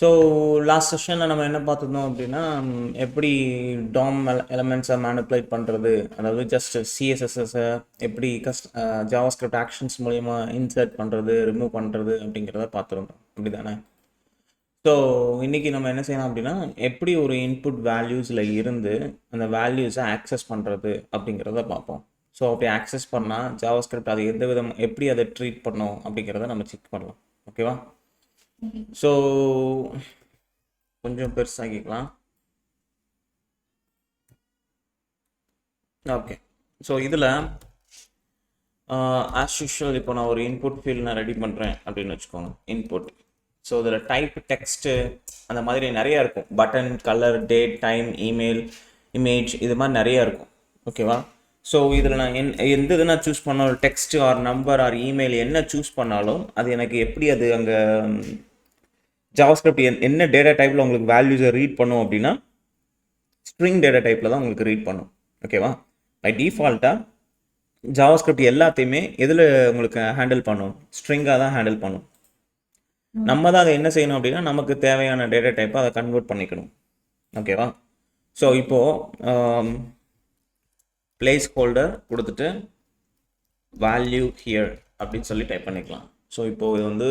So last செஷனில் நம்ம என்ன பார்த்துருந்தோம் அப்படின்னா எப்படி டாம் எலமெண்ட்ஸை மேனிப்புலேட் பண்ணுறது, அதாவது ஜஸ்ட் சிஎஸ்எஸ்எஸை எப்படி ஜாவாஸ்கிரிப்ட் ஆக்ஷன்ஸ் மூலயமா இன்சர்ட் பண்ணுறது, ரிமூவ் பண்ணுறது அப்படிங்கிறத பார்த்துருந்தோம். அப்படி தானே? ஸோ இன்றைக்கி நம்ம என்ன செய்யலாம் அப்படின்னா எப்படி ஒரு இன்புட் வேல்யூஸில் இருந்து அந்த வேல்யூஸை ஆக்சஸ் பண்ணுறது அப்படிங்கிறத பார்ப்போம். ஸோ அப்படி ஆக்சஸ் பண்ணால் ஜாவாஸ்கிரிப்ட் அது எந்த விதம் எப்படி அதை ட்ரீட் பண்ணோம் அப்படிங்கிறத நம்ம செக் பண்ணலாம். ஓகேவா? ஸோ கொஞ்சம் பெருசாகிக்கலாம். ஓகே. ஸோ இதில் ஆஸ் யூஷுவல் இப்போ நான் ஒரு இன்புட் ஃபீல்ட் நான் ரெடி பண்ணுறேன் அப்படின்னு வச்சுக்கோங்க. இன்புட். ஸோ இதில் டைப், டெக்ஸ்ட்டு, அந்த மாதிரி நிறையா இருக்கும். Button, colour, date, time, email, image, இது மாதிரி நிறையா இருக்கும். ஓகேவா? ஸோ இதில் நான் எந்த இது நான் சூஸ் பண்ணாலும், text or number or email என்ன சூஸ் பண்ணாலும் அது எனக்கு எப்படி அது அங்கே ஜாவாஸ்கிரிப்ட் என்ன டேட்டா டைப்பில் உங்களுக்கு வேல்யூஸை ரீட் பண்ணும் அப்படின்னா ஸ்ட்ரிங் டேட்டா டைப்பில் தான் உங்களுக்கு ரீட் பண்ணும். ஓகேவா? பை டிஃபால்ட்டாக ஜாவாஸ்கிரிப்ட் எல்லாத்தையுமே எதில் உங்களுக்கு ஹேண்டில் பண்ணும்? ஸ்ட்ரிங்காக தான் ஹேண்டில் பண்ணும். நம்ம தான் அதை என்ன செய்யணும் அப்படின்னா நமக்கு தேவையான டேட்டா டைப்பை அதை கன்வெர்ட் பண்ணிக்கணும். ஓகேவா? ஸோ இப்போது பிளேஸ் ஹோல்டர் கொடுத்துட்டு வேல்யூ ஹியர் அப்படின்னு சொல்லி டைப் பண்ணிக்கலாம். ஸோ இப்போது இது வந்து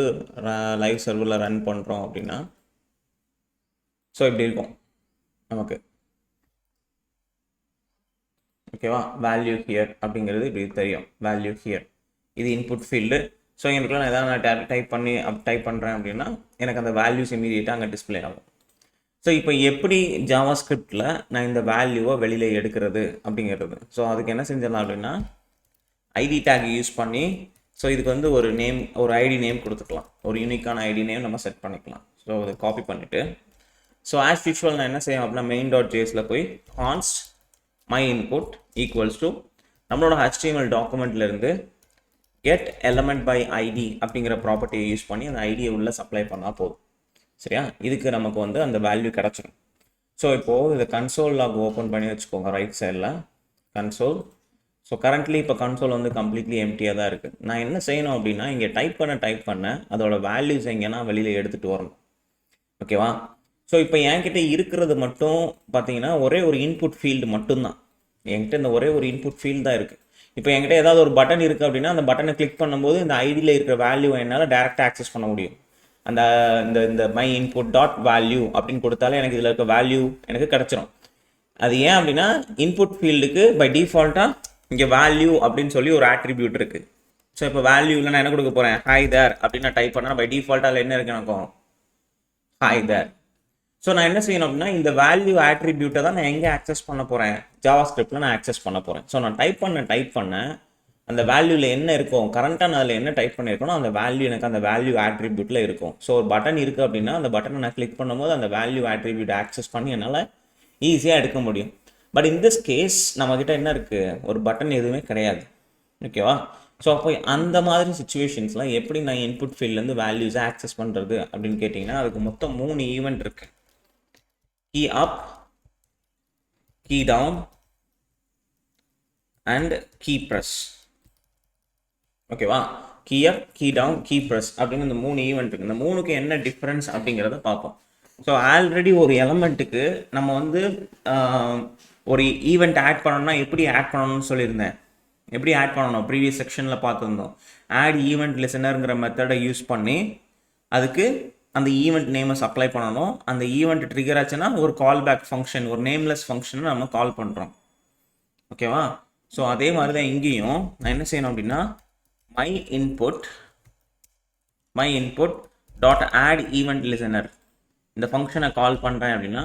லைவ் சர்வரில் ரன் பண்ணுறோம் அப்படின்னா ஸோ இப்படி இருக்கும் நமக்கு. ஓகேவா? வேல்யூ ஹியர் அப்படிங்கிறது இப்படி தெரியும். வேல்யூ ஹியர் இது இன்புட் ஃபீல்டு. ஸோ எனக்குலாம் நான் எதாவது நான் டைப் பண்ணுறேன் அப்படின்னா எனக்கு அந்த வேல்யூஸ் இமீடியட்டாக அங்கே டிஸ்பிளே ஆகும். ஸோ இப்போ எப்படி ஜாவாஸ்கிரிப்டில் நான் இந்த வேல்யூவை வெளியில் எடுக்கிறது அப்படிங்கிறது. ஸோ அதுக்கு என்ன செஞ்சிடலாம் அப்படின்னா ஐடி டேக் யூஸ் பண்ணி ஸோ இதுக்கு வந்து ஒரு நேம், ஒரு ஐடி நேம் கொடுத்துக்கலாம். ஒரு யூனிக்கான ஐடி நேம் நம்ம செட் பண்ணிக்கலாம். ஸோ அதை காப்பி பண்ணிவிட்டு ஸோ ஆஸ் யூஷுவல் நான் என்ன செய்யணும் அப்படின்னா main.jsல போய் const my input equals to நம்மளோட HTML டாக்குமெண்ட்லேருந்து கெட் எலமெண்ட் பை ஐடி அப்படிங்கிற ப்ராப்பர்ட்டியை யூஸ் பண்ணி அந்த ஐடியை உள்ளே சப்ளை பண்ணால் போதும். சரியா? இதுக்கு நமக்கு வந்து அந்த வேல்யூ கிடச்சிடும். ஸோ இப்போது இதை கன்சோல் லாக் ஓப்பன் பண்ணி வச்சுக்கோங்க. ரைட் சைடில் கன்சோல். ஸோ கரண்ட்லி இப்போ கன்சோல் வந்து கம்ப்ளீட்லி எம்டியாக தான் இருக்குது. நான் என்ன செய்யணும் அப்படின்னா இங்கே டைப் பண்ண அதோட வேல்யூஸ் எங்கேனா வெளியில் எடுத்துகிட்டு வரணும். ஓகேவா? ஸோ இப்போ என்கிட்ட இருக்கிறது மட்டும் பார்த்தீங்கன்னா ஒரே ஒரு இன்புட் ஃபீல்டு மட்டும்தான். என்கிட்ட இந்த ஒரே ஒரு இன்புட் ஃபீல்டு தான் இருக்குது. இப்போ என்கிட்ட ஏதாவது ஒரு பட்டன் இருக்குது அப்படின்னா அந்த பட்டனை கிளிக் பண்ணும்போது இந்த ஐடியில் இருக்கிற வேல்யூவை என்னால் டேரெக்டாக ஆக்சஸ் பண்ண முடியும். அந்த இந்த மை இன்புட் டாட் வேல்யூ அப்படின்னு கொடுத்தாலே எனக்கு இதில் இருக்க வேல்யூ எனக்கு கிடச்சிரும். அது ஏன் அப்படின்னா இன்புட் ஃபீல்டுக்கு பை டிஃபால்ட்டாக இங்கே வேல்யூ அப்படின்னு சொல்லி ஒரு ஆட்ரிபியூட் இருக்குது. ஸோ இப்போ வேல்யூவில் நான் என்ன கொடுக்க போகிறேன்? ஹாய் தேர் அப்படின்னு நான் டைப் பண்ணேன். பை டிஃபால்ட்டாக அதில் என்ன இருக்குது எனக்கும்? Hi there. ஸோ நான் என்ன செய்யணும் அப்படின்னா இந்த வேல்யூ ஆட்ரிபியூட்டை தான் நான் எங்கே ஆக்சஸ் பண்ண போகிறேன்? ஜாவாஸ்கிரிப்டில் நான் ஆக்சஸ் பண்ண போகிறேன். ஸோ நான் டைப் பண்ண அந்த வேல்யூவில் என்ன இருக்கும், கரண்ட்டாக நான் அதில் என்ன டைப் பண்ணியிருக்கணும் அந்த வேல்யூ எனக்கு அந்த வேல்யூ ஆட்ரிபியூட்டில் இருக்கும். ஸோ ஒரு பட்டன் இருக்குது அப்படின்னா அந்த பட்டனை நான் கிளிக் பண்ணும்போது அந்த வேல்யூ ஆட்ரிபியூட் ஆக்சஸ் பண்ணி என்னால் ஈஸியாக எடுக்க முடியும். பட் இன் திஸ் கேஸ் நம்மக்கிட்ட என்ன இருக்குது? ஒரு பட்டன் எதுவுமே கிடையாது. ஓகேவா? ஸோ அப்போ அந்த மாதிரி சுச்சுவேஷன்ஸ்லாம் எப்படி நான் இன்புட் ஃபீல்ட்லேருந்து வேல்யூஸை ஆக்சஸ் பண்ணுறது அப்படின்னு கேட்டிங்கன்னா அதுக்கு மொத்தம் 3 ஈவெண்ட் இருக்குது. Key up, key down and key press. ஓகேவா? Key up, key down, key press அப்படின்னு இந்த 3 ஈவெண்ட் இருக்குது. இந்த 3க்கு என்ன டிஃப்ரென்ஸ் அப்படிங்கிறத பார்ப்போம். ஸோ ஆல்ரெடி ஒரு எலமெண்ட்டுக்கு நம்ம வந்து ஒரு ஈவெண்ட் ஆட் பண்ணணும்னா எப்படி ஆட் பண்ணணும்னு சொல்லியிருந்தேன். எப்படி ஆட் பண்ணணும் ப்ரீவியஸ் செக்ஷனில் பார்த்துருந்தோம். ஆட் ஈவெண்ட் லிசனருங்கிற மெத்தடை யூஸ் பண்ணி அதுக்கு அந்த ஈவெண்ட் நேமை சப்ளை பண்ணணும். அந்த ஈவெண்ட் ட்ரிகர் ஆச்சுன்னா ஒரு கால் பேக் ஃபங்க்ஷன், ஒரு நேம்லெஸ் ஃபங்க்ஷனை நம்ம கால் பண்ணுறோம். ஓகேவா? ஸோ அதே மாதிரி தான் இங்கேயும் நான் என்ன செய்யணும் அப்படின்னா my input dot add event listener இந்த ஃபங்க்ஷனை கால் பண்ணுறேன் அப்படின்னா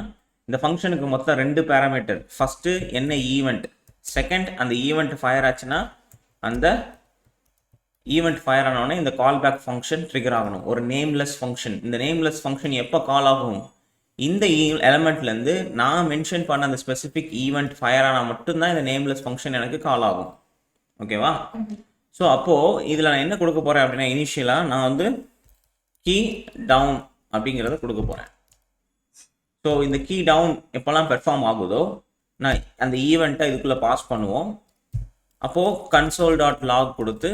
இந்த ஃபங்க்ஷனுக்கு மொத்தம் 2 பேராமீட்டர். ஃபஸ்ட்டு என்ன ஈவெண்ட், செகண்ட் அந்த ஈவெண்ட் ஃபயர் ஆச்சுன்னா அந்த ஈவெண்ட் ஃபயர் ஆனோடனே இந்த கால் பேக் ஃபங்க்ஷன் ட்ரிகர் ஆகணும். ஒரு நேம்லெஸ் ஃபங்க்ஷன். இந்த நேம்லெஸ் ஃபங்க்ஷன் எப்போ கால் ஆகும்? இந்த எலமெண்ட்லேருந்து நான் மென்ஷன் பண்ண அந்த ஸ்பெசிஃபிக் ஈவெண்ட் ஃபயர் ஆனால் மட்டும்தான் இந்த நேம்லெஸ் ஃபங்க்ஷன் எனக்கு கால் ஆகும். ஓகேவா? ஸோ அப்போது இதில் நான் என்ன கொடுக்க போகிறேன் அப்படின்னா இனிஷியலாக நான் வந்து கீ டவுன் அப்படிங்கிறத கொடுக்க போகிறேன். ஸோ இந்த கீ டவுன் எப்போல்லாம் பெர்ஃபார்ம் ஆகுதோ நான் அந்த ஈவெண்ட்டை இதுக்குள்ளே பாஸ் பண்ணுவோம். அப்போது கன்சோல் டாட் லாக் கொடுத்து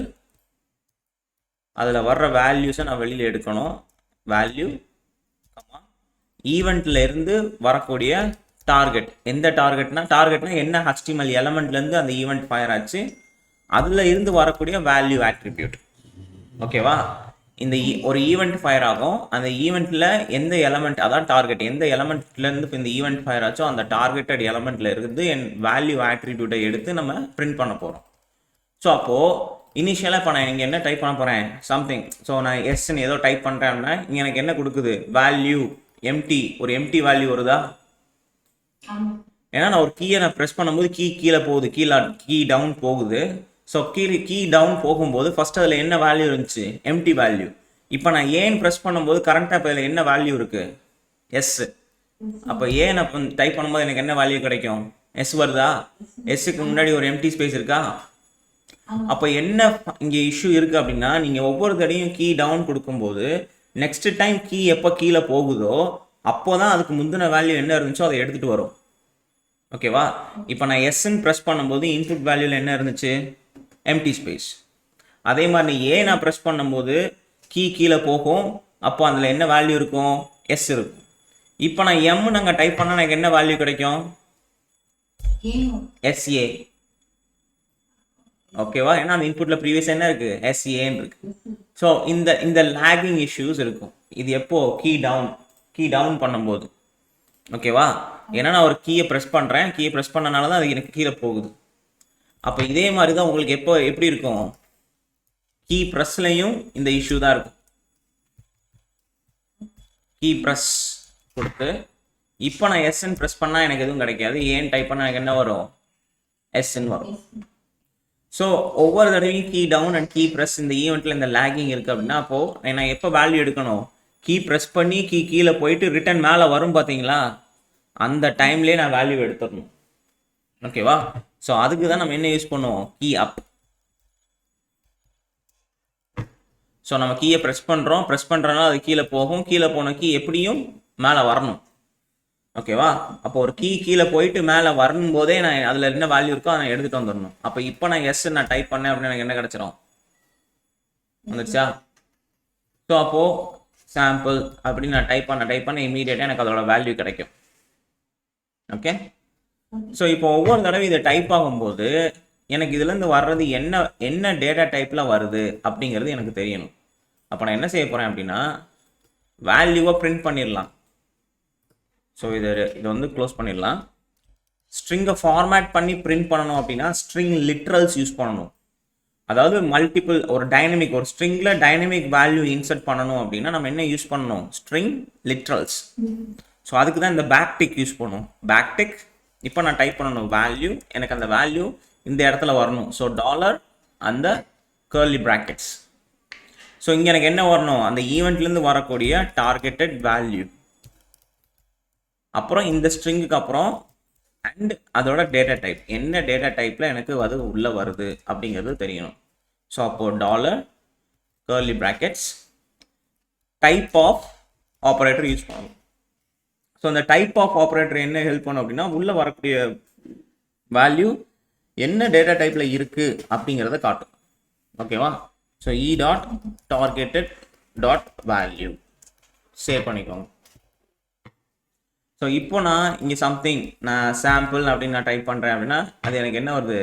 அதில் வர்ற வேல்யூஸை நான் வெளியில் எடுக்கணும். வேல்யூ ஈவெண்ட்ல இருந்து வரக்கூடிய டார்கெட். எந்த டார்கெட்னா என்ன HTML எலமெண்ட்லேருந்து அந்த ஈவெண்ட் ஃபயர் ஆச்சு, அதில் இருந்து வரக்கூடிய வேல்யூ ஆட்ரிபியூட். ஓகேவா? இந்த ஒரு ஈவெண்ட் ஃபயர் ஆகும், அந்த ஈவெண்ட்டில் எந்த எலமெண்ட், அதான் டார்கெட், எந்த எலமெண்ட்லேருந்து இப்போ இந்த ஈவெண்ட் ஃபயர் ஆச்சோ அந்த டார்கெட்டட் எலமெண்ட்டில் இருந்து என் வேல்யூ ஆட்ரிபியூட்டை எடுத்து நம்ம பிரிண்ட் பண்ண போகிறோம். ஸோ அப்போது இனிஷியலாக இப்போ நான் இங்கே என்ன டைப் பண்ண போகிறேன், சம்திங். ஸோ நான் எஸ்ன்னு ஏதோ டைப் பண்ணுறேன்னா இங்கே எனக்கு என்ன கொடுக்குது, வேல்யூ எம்டி, ஒரு எம்டி வேல்யூ வருதா? ஏன்னா நான் ஒரு கீயை நான் ப்ரெஸ் பண்ணும்போது கீழே போகுது, கீ டவுன் போகுது. ஸோ கீ டவுன் போகும்போது ஃபர்ஸ்ட் அதில் என்ன வேல்யூ இருந்துச்சு, எம்டி வேல்யூ. இப்போ நான் ஏன் ப்ரெஸ் பண்ணும்போது கரண்ட்டாக இப்போ இதில் என்ன வேல்யூ இருக்குது, எஸ். அப்போ ஏன் அப்போ டைப் பண்ணும்போது எனக்கு என்ன வேல்யூ கிடைக்கும், எஸ் வருதா? எஸ்ஸுக்கு முன்னாடி ஒரு எம்டி ஸ்பேஸ் இருக்கா? அப்போ என்ன இங்கே இஷ்யூ இருக்குது அப்படின்னா, நீங்கள் ஒவ்வொரு தடையும் கீ டவுன் கொடுக்கும்போது நெக்ஸ்ட் டைம் கீ எப்போ கீழே போகுதோ அப்போ தான் அதுக்கு முந்தின வேல்யூ என்ன இருந்துச்சோ அதை எடுத்துகிட்டு வரும். ஓகேவா? இப்போ நான் எஸ்ன்னு ப்ரெஸ் பண்ணும்போது இன்புட் வேல்யூவில் என்ன இருந்துச்சு, எம்டி ஸ்பேஸ். அதே மாதிரி ஏன் நான் ப்ரெஸ் பண்ணும்போது கீழே போகும், அப்போ அதில் என்ன வேல்யூ இருக்கும், எஸ் இருக்கும். இப்போ நான் எம் நாங்கள் டைப் பண்ணால் எனக்கு என்ன வேல்யூ கிடைக்கும், எஸ்ஏ. ஓகேவா? ஏன்னா அந்த இன்புட்டில் ப்ரீவியஸ் என்ன இருக்குது, எஸ்ஏன்னு இருக்கு. ஸோ இந்த லேகிங் இஷ்யூஸ் இருக்கும். இது எப்போ கீ டவுன் பண்ணும்போது. ஓகேவா? ஏன்னா நான் ஒரு கீயை ப்ரெஸ் பண்ணுறேன், கீயை ப்ரெஸ் பண்ணனால தான் அது எனக்கு கீழே போகுது. அப்போ இதே மாதிரி தான் உங்களுக்கு எப்படி இருக்கும், கீ ப்ரெஸ்லையும் இந்த இஷ்யூ தான் இருக்கும். கீ ப்ரெஸ் கொடுத்து இப்போ நான் எஸ்ன்னு ப்ரெஸ் பண்ணால் எனக்கு எதுவும் கிடைக்காது, ஏன் டைப் பண்ணால் எனக்கு என்ன வரும், எஸ்ன்னு வரும். ஸோ ஒவ்வொரு தடவையும் key down and key press இந்த ஈவெண்ட்டில் இந்த லேகிங் இருக்குது அப்படின்னா அப்போது நான் எப்போ வேல்யூ எடுக்கணும், கீ ப்ரெஸ் பண்ணி கீழே போயிட்டு ரிட்டன் மேலே வரும் பார்த்தீங்களா, அந்த டைம்லேயே நான் வேல்யூ எடுத்துடணும். ஓகேவா? ஸோ அதுக்கு தான் நம்ம என்ன யூஸ் பண்ணுவோம், கீ அப். ஸோ நம்ம கீயை ப்ரெஸ் பண்ணுறோம்னால அது கீழே போகும், கீழே போன கீ எப்படியும் மேலே வரணும். ஓகேவா? அப்போ ஒரு கீழே போயிட்டு மேலே வரணும் போதே நான் அதில் என்ன வேல்யூ இருக்கோ அதை நான் எடுத்துகிட்டு வந்துடணும். அப்போ இப்போ நான் எஸ் நான் டைப் பண்ணேன் அப்படின்னு எனக்கு என்ன கிடச்சிரும், வந்துருச்சா? ஸோ அப்போது சாம்பிள் அப்படின்னு நான் டைப் பண்ண இமீடியட்டாக எனக்கு அதோட வேல்யூ கிடைக்கும். ஓகே? ஸோ இப்போ ஒவ்வொரு தடவை இதை டைப் ஆகும்போது எனக்கு இதுலேருந்து வர்றது என்ன டேட்டா டைப்பில் வருது அப்படிங்கிறது எனக்கு தெரியணும். அப்போ நான் என்ன செய்ய போகிறேன் அப்படின்னா வேல்யூவை பிரிண்ட் பண்ணிடலாம். ஸோ இதை வந்து க்ளோஸ் பண்ணிடலாம். ஸ்ட்ரிங்கை ஃபார்மேட் பண்ணி பிரிண்ட் பண்ணணும் அப்படின்னா ஸ்ட்ரிங் லிட்ரல்ஸ் யூஸ் பண்ணணும். அதாவது மல்டிபிள் ஒரு ஸ்ட்ரிங்கில் டைனமிக் வேல்யூ இன்சர்ட் பண்ணணும் அப்படின்னா நம்ம என்ன யூஸ் பண்ணணும், ஸ்ட்ரிங் லிட்ரல்ஸ். ஸோ அதுக்கு தான் இந்த பேக்டிக் யூஸ் பண்ணுவோம். பேக்டிக் இப்போ நான் டைப் பண்ணணும் வேல்யூ, எனக்கு அந்த வேல்யூ இந்த இடத்துல வரணும். ஸோ டாலர் அந்த கர்லி ப்ராக்கெட்ஸ். ஸோ இங்கே எனக்கு என்ன வரணும், அந்த ஈவெண்ட்லேருந்து வரக்கூடிய டார்கெட்டட் வேல்யூ, அப்புறம் இந்த ஸ்ட்ரிங்குக்கு அப்புறம் அண்ட் அதோட டேட்டா டைப், என்ன டேட்டா டைப்பில் எனக்கு அது உள்ளே வருது அப்படிங்கிறது தெரியணும். ஸோ அப்போது dollar curly brackets type of operator use பண்ணணும். ஸோ அந்த டைப் ஆஃப் ஆப்ரேட்டர் என்ன ஹெல்ப் பண்ணும் அப்படின்னா உள்ளே வரக்கூடிய வேல்யூ என்ன டேட்டா டைப்பில் இருக்குது அப்படிங்கிறத காட்டும். ஓகேவா? ஸோ e.targeted.value சேவ் பண்ணிக்கோங்க. ஸோ இப்போ நான் இங்கே சம்திங் நான் சாம்பிள் அப்படின்னு நான் டைப் பண்ணுறேன் அப்படின்னா அது எனக்கு என்ன வருது,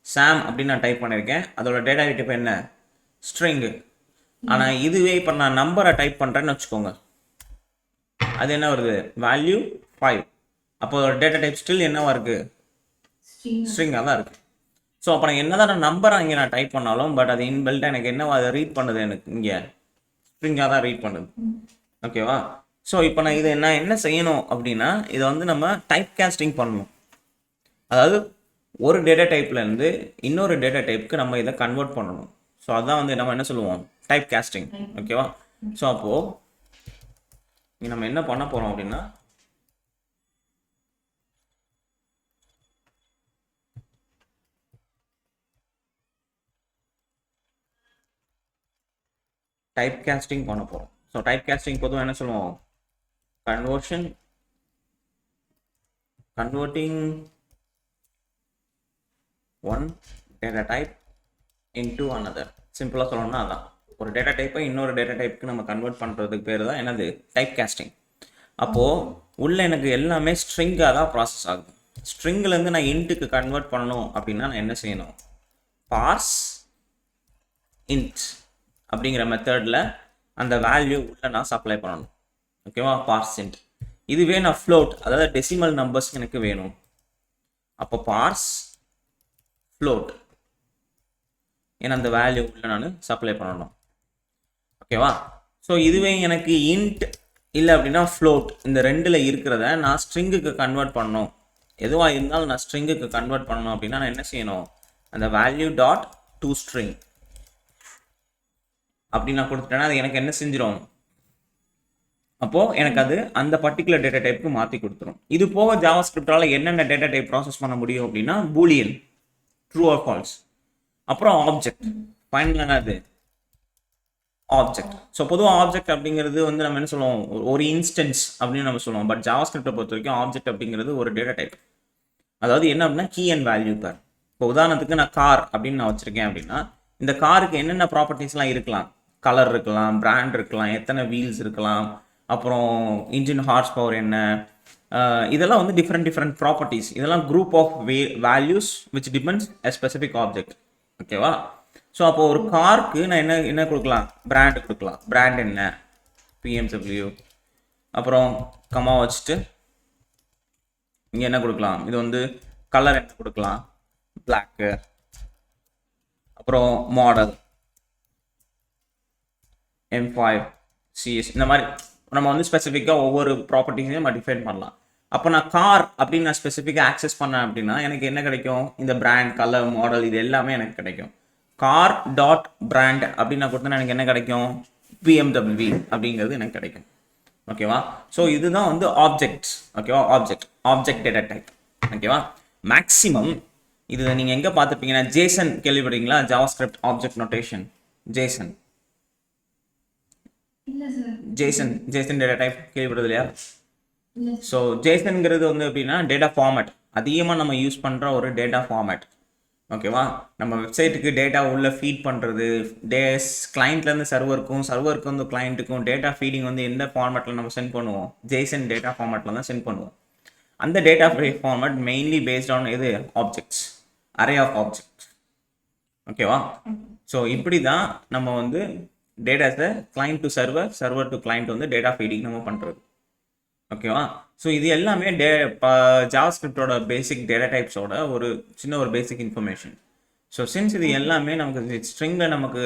சாம் அப்படின்னு நான் டைப் பண்ணியிருக்கேன். அதோட டேட்டா டைப் என்ன, ஸ்ட்ரிங்கு. ஆனால் இதுவே இப்போ நான் நம்பரை டைப் பண்ணுறேன்னு வச்சுக்கோங்க, அது என்ன வருது, வேல்யூ 5. அப்போ டேட்டா டைப் ஸ்டில் என்னவா இருக்குது, ஸ்ட்ரிங்காக தான் இருக்குது. ஸோ அப்போ நான் என்ன தான் நம்பரை இங்கே நான் டைப் பண்ணாலும் பட் அது இன்பில்ட்டாக எனக்கு என்னவா அதை ரீட் பண்ணுது, எனக்கு இங்கே ஸ்ட்ரிங்காக தான் ரீட் பண்ணுது. ஓகேவா? ஸோ இப்போ நான் இதை நான் என்ன செய்யணும் அப்படின்னா இதை வந்து நம்ம டைப் காஸ்டிங் பண்ணணும். அதாவது ஒரு டேட்டா டைப்லேருந்து இன்னொரு டேட்டா டைப்புக்கு நம்ம இதை கன்வெர்ட் பண்ணணும். ஸோ அதுதான் வந்து நம்ம என்ன சொல்லுவோம், டைப் காஸ்டிங். ஓகேவா? ஸோ அப்போது நம்ம என்ன பண்ண போகிறோம் அப்படின்னா டைப் காஸ்டிங் பண்ண போகிறோம். ஸோ டைப் காஸ்டிங் பொதுவாக என்ன சொல்லுவோம், converting one data type into another. சிம்பிளாக சொல்லணும்னா அதான், ஒரு டேட்டா டைப்பை இன்னொரு டேட்டா டைப்புக்கு நம்ம கன்வெர்ட் பண்ணுறதுக்கு பேர் தான் என்னது, டைப் காஸ்டிங். அப்போது உள்ள எனக்கு எல்லாமே ஸ்ட்ரிங்காக தான் ப்ராசஸ் ஆகுது. ஸ்ட்ரிங்லேருந்து நான் இன்ட்டுக்கு கன்வெர்ட் பண்ணணும் அப்படின்னா நான் என்ன செய்யணும்? பார்ஸ் இன்ட் அப்படிங்கிற மெத்தடில் அந்த வேல்யூ உள்ள நான் சப்ளை பண்ணணும். ஓகேவா? Parse int. இதுவே நான் ஃப்ளோட், அதாவது டெசிமல் நம்பர்ஸ் எனக்கு வேணும். அப்போ பார்ஸ் ஃப்ளோட், ஏன்னா அந்த வேல்யூ உள்ள நான் சப்ளை பண்ணணும். ஓகேவா? ஸோ இதுவே எனக்கு இன்ட் இல்லை அப்படின்னா ஃப்ளோட், இந்த ரெண்டில் இருக்கிறத நான் ஸ்ட்ரிங்குக்கு கன்வெர்ட் பண்ணணும். எதுவாக இருந்தாலும் நான் ஸ்ட்ரிங்குக்கு கன்வெர்ட் பண்ணணும் அப்படின்னா நான் என்ன செய்யணும்? அந்த வேல்யூ டாட் டு ஸ்ட்ரிங் அப்படி நான் கொடுத்துட்டேன்னா அது எனக்கு என்ன செஞ்சிடும்? அப்போது எனக்கு அது அந்த பர்டிகுலர் டேட்டா டைப்புக்கு மாற்றி கொடுத்துரும். இது போக ஜாவாஸ்கிரிப்டால் என்னென்ன டேட்டா டைப் ப்ராசஸ் பண்ண முடியும் அப்படின்னா பூலியன், ட்ரூ ஆர் ஃபால்ஸ், அப்புறம் ஆப்ஜெக்ட். ஃபைனலாக அது ஆப்ஜெக்ட். ஸோ பொதுவாக ஆப்ஜெக்ட் அப்படிங்கிறது வந்து நம்ம என்ன சொல்லுவோம்? ஒரு இன்ஸ்டன்ஸ் அப்படின்னு நம்ம சொல்லுவோம். பட் ஜாவாஸ்கிரிப்டை பொறுத்த வரைக்கும் ஆப்ஜெக்ட் அப்படிங்கிறது ஒரு டேட்டா டைப். அதாவது என்ன அப்படின்னா கீ அண்ட் வேல்யூ பேர். இப்போ உதாரணத்துக்கு நான் கார் அப்படின்னு நான் வச்சுருக்கேன் அப்படின்னா இந்த காருக்கு என்னென்ன ப்ராப்பர்ட்டிஸ்லாம் இருக்கலாம்? கலர் இருக்கலாம், பிராண்ட் இருக்கலாம், எத்தனை வீல்ஸ் இருக்கலாம், அப்புறம் இன்ஜின் ஹார்ஸ் பவர் என்ன, இதெல்லாம் வந்து டிஃப்ரெண்ட் ப்ராப்பர்ட்டிஸ். இதெல்லாம் group of values which depends a specific object. ஓகேவா? ஸோ அப்போ ஒரு காருக்கு நான் என்ன கொடுக்கலாம்? பிராண்ட் கொடுக்கலாம். பிராண்ட் என்ன? BMW. அப்புறம் கமா வச்சுட்டு இங்கே என்ன கொடுக்கலாம்? இது வந்து கலர் என்ன கொடுக்கலாம்? பிளாக்கு. அப்புறம் மாடல் M5 CS. இந்த மாதிரி நம்ம வந்து ஸ்பெசிஃபிக்காக ஒவ்வொரு ப்ராப்பர்ட்டிஸையும் நம்ம டிஃபைன் பண்ணலாம். அப்போ நான் கார் அப்படின்னு நான் ஸ்பெசிஃபிக்காக ஆக்சஸ் பண்ணேன் அப்படின்னா எனக்கு என்ன கிடைக்கும்? இந்த பிராண்ட், கலர், மாடல் இது எல்லாமே எனக்கு கிடைக்கும். கார் டாட் பிராண்ட் அப்படின்னு நான் கொடுத்தா எனக்கு என்ன கிடைக்கும்? BMW அப்படிங்கிறது எனக்கு கிடைக்கும். ஓகேவா? ஸோ இதுதான் வந்து ஆப்ஜெக்ட்ஸ். ஓகேவா? Object data type. ஓகேவா? மேக்ஸிமம் இது நீங்கள் எங்கே பார்த்துருப்பீங்கன்னா ஜேசன் கேள்விப்படுறீங்களா? JavaScript object notation. JSON data type கேள்விப்படுறது இல்லையா? ஸோ ஜேசன்ங்கிறது வந்து எப்படின்னா டேட்டா ஃபார்மேட். அதிகமாக நம்ம யூஸ் பண்ணுற ஒரு டேட்டா ஃபார்மேட். ஓகேவா? நம்ம வெப்சைட்டுக்கு டேட்டா உள்ளே ஃபீட் பண்ணுறது, கிளைண்ட்லேருந்து சர்வருக்கு வந்து கிளைண்ட்டுக்கும் டேட்டா ஃபீடிங் வந்து எந்த ஃபார்மேட்டில் நம்ம சென்ட் பண்ணுவோம்? ஜேசன் டேட்டா ஃபார்மேட்டில் தான் சென்ட் பண்ணுவோம். அந்த data format mainly based on எது? Objects, array of objects. ஓகேவா? ஸோ இப்படி தான் நம்ம வந்து டேட்டாஸை client to server to client வந்து டேட்டா ஃபீடிங் நம்ம பண்ணுறது. ஓகேவா? ஸோ இது எல்லாமே ஜாவாஸ்கிரிப்டோட பேசிக் டேட்டா டைப்ஸோட ஒரு பேசிக் இன்ஃபர்மேஷன். ஸோ சின்ஸ் இது எல்லாமே நமக்கு ஸ்ட்ரிங்கில் நமக்கு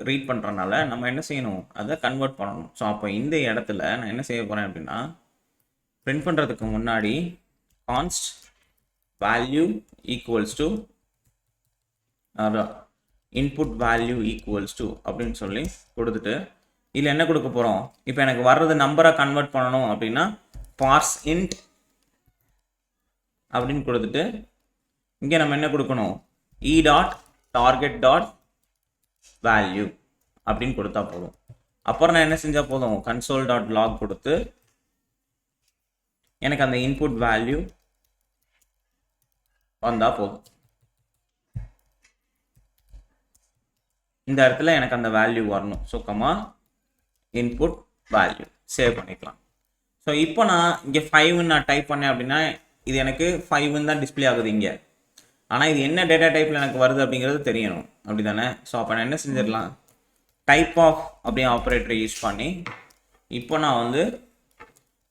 ரீட் பண்ணுறதுனால நம்ம என்ன செய்யணும்? அதை கன்வெர்ட் பண்ணணும். ஸோ அப்போ இந்த இடத்துல நான் என்ன செய்ய போகிறேன் அப்படின்னா பிரிண்ட் பண்ணுறதுக்கு முன்னாடி const value equals to input value equals to அப்படின்னு சொல்லி கொடுத்துட்டு இதில் என்ன கொடுக்க போகிறோம்? இப்போ எனக்கு வர்றது நம்பரை கன்வெர்ட் பண்ணணும் அப்படின்னா பார்ஸ் இன்ட் அப்படின்னு கொடுத்துட்டு இங்கே நம்ம என்ன கொடுக்கணும்? இ டாட் டார்கெட் டாட் வேல்யூ அப்படின்னு கொடுத்தா போதும். அப்புறம் நான் என்ன செஞ்சால் போதும்? கன்சோல் டாட் லாக் கொடுத்து எனக்கு அந்த இன்புட் வேல்யூ வந்தால் போதும். இந்த இடத்துல எனக்கு அந்த வேல்யூ வரணும். So comma input value save பண்ணிக்கலாம். ஸோ இப்போ நான் இங்கே 5 நான் டைப் பண்ணேன் அப்படின்னா இது எனக்கு 5 தான் டிஸ்பிளே ஆகுது இங்கே. ஆனால் இது என்ன டேட்டா டைப்பில் எனக்கு வருது அப்படிங்கிறது தெரியணும். அப்படி தானே? ஸோ அப்போ நான் என்ன செஞ்சிடலாம்? டைப் ஆஃப் அப்படியே ஆப்ரேட்டரை யூஸ் பண்ணி இப்போ நான் வந்து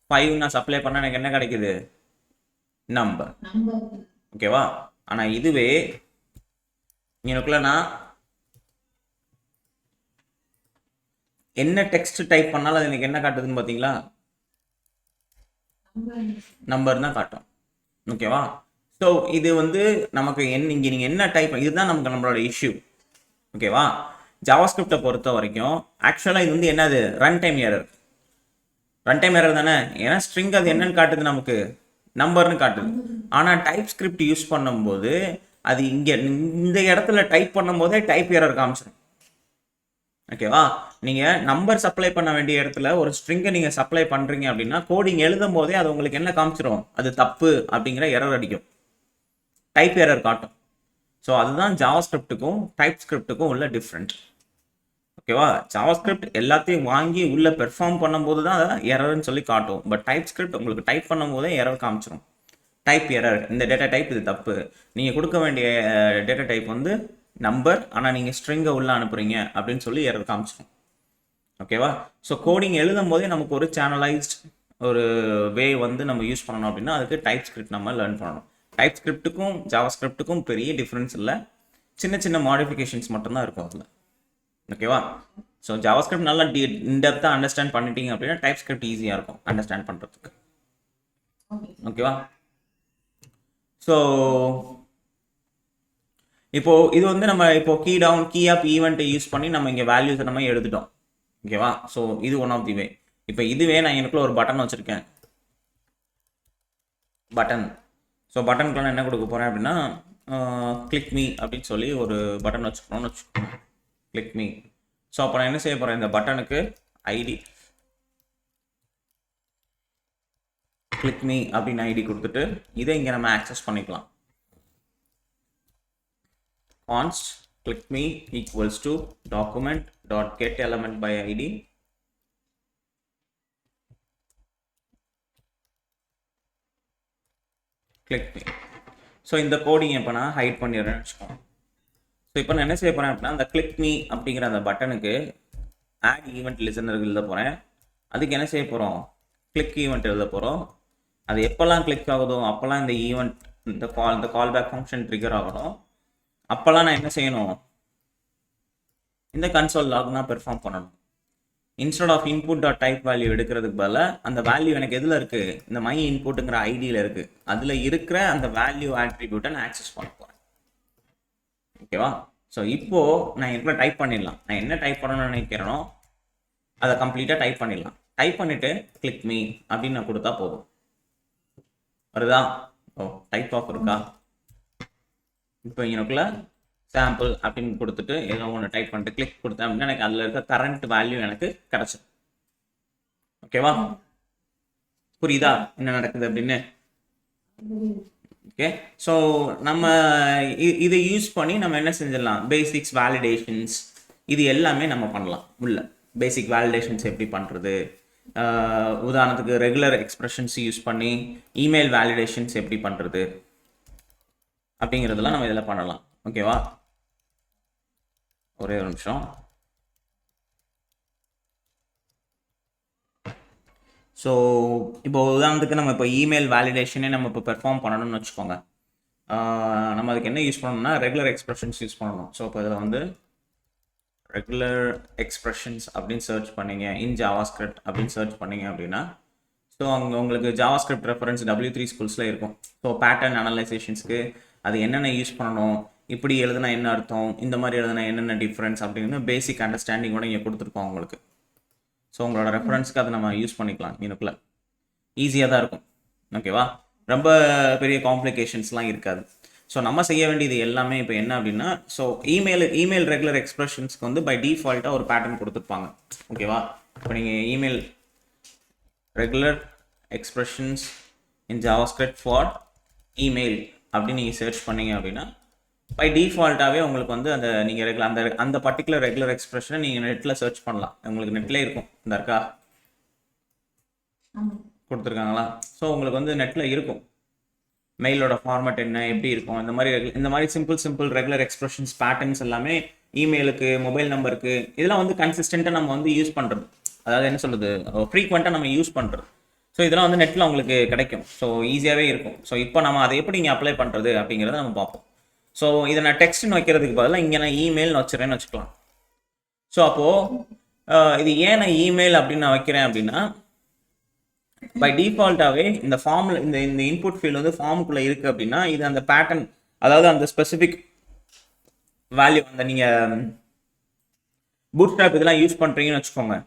5 நான் சப்ளை பண்ணால் எனக்கு என்ன கிடைக்குது? நம்பர். ஓகேவா? ஆனால் இதுவே எனக்குள்ள நான் என்ன டெக்ஸ்ட் டைப் பண்ணாலும் அது எனக்கு என்ன காட்டுதுன்னு பார்த்தீங்களா? நம்பர் தான் காட்டும். ஓகேவா? ஸோ இது வந்து நமக்கு இங்கே நீங்கள் என்ன டைப், இதுதான் நமக்கு நம்மளோட இஷ்யூ. ஓகேவா? ஜாவாஸ்கிரிப்டை பொறுத்த வரைக்கும் ஆக்சுவலாக இது வந்து என்னது? ரன் டைம் எரர் தானே? ஏன்னா ஸ்ட்ரிங் அது என்னன்னு காட்டுது? நமக்கு நம்பர்னு காட்டுது. ஆனால் டைப் ஸ்கிரிப்ட் யூஸ் பண்ணும்போது அது இங்கே இந்த இடத்துல டைப் பண்ணும்போதே டைப் எரர் காமிச்சிடும். ஓகேவா? நீங்கள் நம்பர் சப்ளை பண்ண வேண்டிய இடத்துல ஒரு ஸ்ட்ரிங்கை நீங்கள் சப்ளை பண்ணுறீங்க அப்படின்னா கோடிங் எழுதும் போதே அது உங்களுக்கு என்ன காமிச்சிடும்? அது தப்பு அப்படிங்கிற எரர் அடிக்கும், டைப் எரர் காட்டும். ஸோ அதுதான் ஜாவாஸ்கிரிப்டுக்கும் டைப் ஸ்கிரிப்டுக்கும் உள்ள டிஃப்ரெண்ட். ஓகேவா? ஜாவாஸ்கிரிப்ட் எல்லாத்தையும் வாங்கி உள்ள பெர்ஃபார்ம் பண்ணும்போது தான் அதை எரர்னு சொல்லி காட்டும். பட் டைப் ஸ்கிரிப்ட் உங்களுக்கு டைப் பண்ணும்போதே எரர் காமிச்சிடும். டைப் எரர், இந்த டேட்டா டைப் இது தப்பு, நீங்கள் கொடுக்க வேண்டிய டேட்டா டைப் வந்து நம்பர், ஆனால் நீங்கள் ஸ்ட்ரிங்கை உள்ள அனுப்புறீங்க அப்படின்னு சொல்லி எரர் காமிச்சிடும். ஓகேவா? ஸோ கோடிங் எழுதும் போதே நமக்கு ஒரு சேனலைஸ்ட் ஒரு வே வந்து நம்ம யூஸ் பண்ணணும் அப்படின்னா அதுக்கு டைப் ஸ்கிரிப்ட் நம்ம லேர்ன் பண்ணணும். டைப் ஸ்கிரிப்ட்டுக்கும் ஜாவா ஸ்கிரிப்ட்டுக்கும் பெரிய டிஃப்ரென்ஸ் இல்லை, சின்ன சின்ன மாடிஃபிகேஷன்ஸ் மட்டும்தான் இருக்கும் அதில். ஓகேவா? ஸோ ஜாவா ஸ்கிரிப்ட் நல்லா இன்டெப்த்தாக அண்டர்ஸ்டாண்ட் பண்ணிட்டீங்க அப்படின்னா டைப் ஸ்கிரிப்ட் ஈஸியாக இருக்கும் அண்டர்ஸ்டாண்ட் பண்ணுறதுக்கு. ஓகேவா? ஸோ இப்போ இது வந்து நம்ம இப்போ கீ டவுன் கீ அப் ஈவெண்ட்டை யூஸ் பண்ணி நம்ம இங்கே வேல்யூஸை நம்ம எடுத்துட்டோம். ஓகேவா? ஸோ இது ஒன் ஆஃப் தி வே. இப்போ இதுவே நான் எனக்குள்ள ஒரு பட்டன் வச்சுருக்கேன், பட்டன். ஸோ பட்டனுக்குள்ள நான் என்ன கொடுக்க போகிறேன் அப்படின்னா கிளிக் மீ அப்படின்னு சொல்லி ஒரு பட்டன் வச்சுக்கணும்னு வச்சுக்கோங்க, கிளிக் மீ. ஸோ அப்போ நான் என்ன செய்ய போகிறேன், இந்த பட்டனுக்கு ஐடி கிளிக் மீ அப்படின்னு ஐடி கொடுத்துட்டு இதை இங்கே நம்ம ஆக்சஸ் பண்ணிக்கலாம். const click me equals to document dot get element by id click me. So இந்த கோடிங் இப்போ நான் ஹைட் பண்ணிடுறேன்னு வச்சுக்கோங்க. ஸோ இப்போ நான் என்ன செய்ய போகிறேன் அப்படின்னா அந்த கிளிக் மீ அப்படிங்கிற அந்த பட்டனுக்கு ஆட் ஈவெண்ட் லிசனர் எழுத போகிறேன். அதுக்கு என்ன செய்ய போகிறோம், கிளிக் ஈவெண்ட் எழுத போகிறோம். அது எப்போல்லாம் கிளிக் ஆகுதோ அப்போல்லாம் இந்த ஈவெண்ட் இந்த கால் பேக் ஃபங்க்ஷன் ட்ரிகர் ஆகணும். அப்போல்லாம் நான் என்ன செய்யணும், இந்த கன்சோல் லாக்னா பெர்ஃபார்ம் பண்ணணும். Instead of input dot type value எடுக்கிறதுக்கு பதிலாக அந்த வேல்யூ எனக்கு எதில் இருக்குது, இந்த மை இன்புட்டுங்கிற ஐடியில் இருக்குது, அதில் இருக்கிற அந்த வேல்யூ ஆட்ரிபியூட்டை நான் ஆக்சஸ் பண்ண போகிறேன். ஓகேவா? ஸோ இப்போது நான் இதுக்குள்ள டைப் பண்ணிடலாம். நான் என்ன டைப் பண்ணணும்னு நினைக்கிறேனோ அதை கம்ப்ளீட்டாக டைப் பண்ணிடலாம். டைப் பண்ணிவிட்டு கிளிக் மீ அப்படின்னு நான் கொடுத்தா போதும். வருதா? ஓ, டைப் ஆஃப் இருக்கா? இப்போ எனக்குள்ள சாம்பிள் அப்படின்னு கொடுத்துட்டு ஏதோ ஒன்று டைப் பண்ணிட்டு கிளிக் கொடுத்தேன் அப்படின்னா எனக்கு அதில் இருக்க கரண்ட் வேல்யூ எனக்கு கிடச்சிடும். ஓகேவா? புரியுதா என்ன நடக்குது அப்படின்னு? ஓகே. ஸோ நம்ம இதை யூஸ் பண்ணி நம்ம என்ன செஞ்சிடலாம், பேசிக்ஸ் வேலிடேஷன்ஸ் இது எல்லாமே நம்ம பண்ணலாம். உள்ள பேசிக் வேலிடேஷன்ஸ் எப்படி பண்ணுறது, உதாரணத்துக்கு ரெகுலர் எக்ஸ்பிரஷன்ஸ் யூஸ் பண்ணி இமெயில் வேலிடேஷன்ஸ் எப்படி பண்ணுறது அப்படிங்கிறதெல்லாம் நம்ம இதில் பண்ணலாம். ஓகேவா? ஒரே ஒரு நிமிஷம். ஸோ இப்போ உதாரணத்துக்கு நம்ம இப்போ இமெயில் வேலிடேஷனே நம்ம இப்போ பெர்ஃபார்ம் பண்ணணும்னு வச்சுக்கோங்க. நம்ம அதுக்கு என்ன யூஸ் பண்ணணும்னா ரெகுலர் எக்ஸ்பிரஷன்ஸ் யூஸ் பண்ணணும். ஸோ இப்போ இதில் வந்து ரெகுலர் எக்ஸ்பிரஷன்ஸ் அப்படின்னு சர்ச் பண்ணிங்க, இன் ஜாவாஸ்கிரிப்ட் அப்படின்னு சர்ச் பண்ணிங்க அப்படின்னா ஸோ அங்கே உங்களுக்கு ஜாவாஸ்கிரிப்ட் ரெஃபரன்ஸ் W3 ஸ்கூல்ஸில் இருக்கும். ஸோ பேட்டர்ன் அனலைசேஷன்ஸ்க்கு அது என்னென்ன யூஸ் பண்ணணும், இப்படி எழுதுனா என்ன அர்த்தம், இந்த மாதிரி எழுதுனா என்னென்ன டிஃப்ரென்ஸ் அப்படின்னு பேசிக் அண்டர்ஸ்டாண்டிங்கோட இங்கே கொடுத்துருக்கோம் உங்களுக்கு. ஸோ உங்களோட ரெஃபரன்ஸ்க்கு அதை நம்ம யூஸ் பண்ணிக்கலாம். இதுக்குள்ள ஈஸியாக தான் இருக்கும். ஓகேவா? ரொம்ப பெரிய காம்ப்ளிகேஷன்ஸ்லாம் இருக்காது. ஸோ நம்ம செய்ய வேண்டியது எல்லாமே இப்போ என்ன அப்படின்னா, ஸோ இமெயில் ரெகுலர் எக்ஸ்பிரஷன்ஸ்க்கு வந்து பை டிஃபால்ட்டாக ஒரு பேட்டர்ன் கொடுத்துருப்பாங்க. ஓகேவா? இப்போ நீங்கள் email regular expressions in JavaScript for email அப்படின்னு நீங்கள் சர்ச் பண்ணீங்க அப்படின்னா பை டிஃபால்ட்டாகவே உங்களுக்கு வந்து அந்த நீங்கள் ரெகுலர் அந்த பர்டிகுலர் ரெகுலர் எக்ஸ்பிரஷனை நீங்கள் நெட்டில் சர்ச் பண்ணலாம். உங்களுக்கு நெட்லேயே இருக்கும். இந்த இருக்கா கொடுத்துருக்காங்களா? ஸோ உங்களுக்கு வந்து நெட்டில் இருக்கும் மெயிலோட ஃபார்மேட் என்ன, எப்படி இருக்கும், இந்த மாதிரி சிம்பிள் ரெகுலர் எக்ஸ்பிரஷன்ஸ் பேட்டர்ன்ஸ் எல்லாமே இமெயிலுக்கு, மொபைல் நம்பருக்கு இதெல்லாம் வந்து கன்சிஸ்டண்ட்டாக நம்ம வந்து யூஸ் பண்ணுறது. அதாவது என்ன சொல்கிறது, ஃப்ரீக்வெண்ட்டாக நம்ம யூஸ் பண்ணுறது. ஸோ இதெல்லாம் வந்து நெட்டில் உங்களுக்கு கிடைக்கும். ஸோ ஈஸியாகவே இருக்கும். ஸோ இப்போ நம்ம அதை எப்படி இங்கே அப்ளை பண்ணுறது அப்படிங்கிறத நம்ம பார்ப்போம். ஸோ இதை நான் டெக்ஸ்ட்னு வைக்கிறதுக்கு பதிலாக இங்கே நான் இமெயில்னு வச்சுறேன்னு வச்சுக்கலாம். ஸோ அப்போது இது ஏன் நான் இமெயில் அப்படின்னு நான் வைக்கிறேன் அப்படின்னா பை டிஃபால்ட்டாகவே இந்த ஃபார்மில் இந்த இன்புட் ஃபீல்டு வந்து ஃபார்முக்குள்ளே இருக்குது அப்படின்னா இது அந்த பேட்டர்ன், அதாவது அந்த ஸ்பெசிஃபிக் வேல்யூ அந்த நீங்கள் பூட்ஸ்ட்ராப் இதெல்லாம் யூஸ் பண்ணுறீங்கன்னு வச்சுக்கோங்க.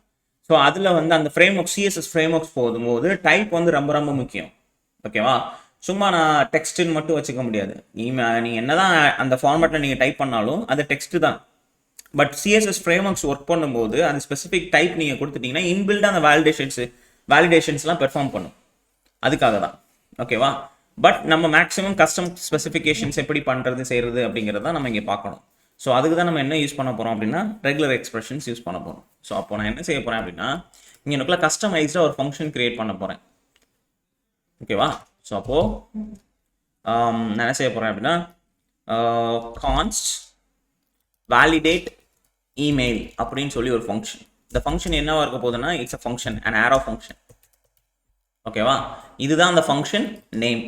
ஸோ அதில் வந்து அந்த CSS ஃப்ரேம் ஒர்க்ஸ் போகும்போது டைப் வந்து ரொம்ப ரொம்ப முக்கியம். ஓகேவா? சும்மா நான் டெக்ஸ்ட்டுன்னு மட்டும் வச்சுக்க முடியாது. நீங்கள் என்ன தான் அந்த ஃபார்மேட்டில் நீங்கள் டைப் பண்ணாலும் அது டெக்ஸ்ட்டு தான். But CSS frame works work பண்ணும்போது அந்த ஸ்பெசிஃபிக் டைப் நீங்கள் கொடுத்துட்டீங்கன்னா இன்பில்டாக அந்த வேலிடேஷன்ஸ்லாம் பெர்ஃபார்ம் பண்ணும். அதுக்காக தான். ஓகேவா? பட் நம்ம மேக்ஸிமம் கஸ்டம் ஸ்பெசிஃபிகேஷன்ஸ் எப்படி பண்ணுறது செய்கிறது அப்படிங்கிறத நம்ம இங்கே பார்க்கணும். ஸோ அதுக்கு தான் நம்ம என்ன யூஸ் பண்ண போகிறோம் அப்படின்னா ரெகுலர் எக்ஸ்பிரஷன்ஸ் யூஸ் பண்ண போகிறோம். ஸோ அப்போ நான் என்ன செய்ய போகிறேன் அப்படின்னா இங்கே எனக்குள்ள கஸ்டமைஸ்டாக ஒரு ஃபங்க்ஷன் கிரியேட் பண்ண போகிறேன். ஓகேவா? ஸோ அப்போது நான் என்ன செய்ய போகிறேன் அப்படின்னா கான்ஸ்ட் வேலிடேட் இமெயில் அப்படின்னு சொல்லி ஒரு ஃபங்க்ஷன். இந்த ஃபங்க்ஷன் என்னவா இருக்க போகுதுன்னா it's a function, an arrow function. ஓகேவா? இதுதான் அந்த ஃபங்க்ஷன் நேம்.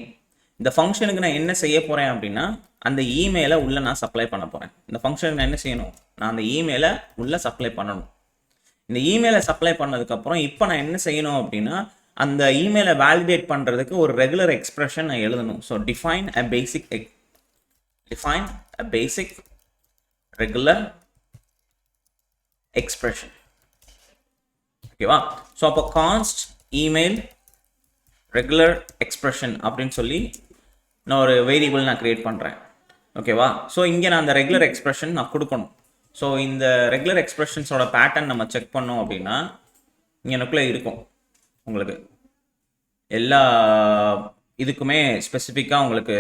இந்த ஃபங்க்ஷனுக்கு நான் என்ன செய்ய போகிறேன் அப்படின்னா அந்த இமெயிலை உள்ளே நான் சப்ளை பண்ண போகிறேன். இந்த ஃபங்க்ஷனுக்கு நான் என்ன செய்யணும், நான் அந்த இமெயிலை உள்ளே சப்ளை பண்ணணும். இந்த இமெயிலை சப்ளை பண்ணதுக்கப்புறம் இப்போ நான் என்ன செய்யணும் அப்படின்னா அந்த இமெயிலை வேலிடேட் பண்ணுறதுக்கு ஒரு ரெகுலர் எக்ஸ்பிரஷன் நான் எழுதணும். ஸோ டிஃபைன் அ பேசிக் ரெகுலர் எக்ஸ்பிரஷன். ஓகேவா? ஸோ அப்போ கான்ஸ்ட் இமெயில் ரெகுலர் எக்ஸ்பிரஷன் அப்படின்னு சொல்லி நான் ஒரு வேரியபிள் நான் கிரியேட் பண்ணுறேன். ஓகேவா? ஸோ இங்கே நான் அந்த ரெகுலர் எக்ஸ்பிரஷன் நான் கொடுக்கணும். ஸோ இந்த ரெகுலர் எக்ஸ்பிரஷன்ஸோட பேட்டர்ன் நம்ம செக் பண்ணோம் அப்படின்னா இங்கே எனக்குள்ளே இருக்கும். உங்களுக்கு எல்லா இதுக்குமே ஸ்பெசிஃபிக்காக உங்களுக்கு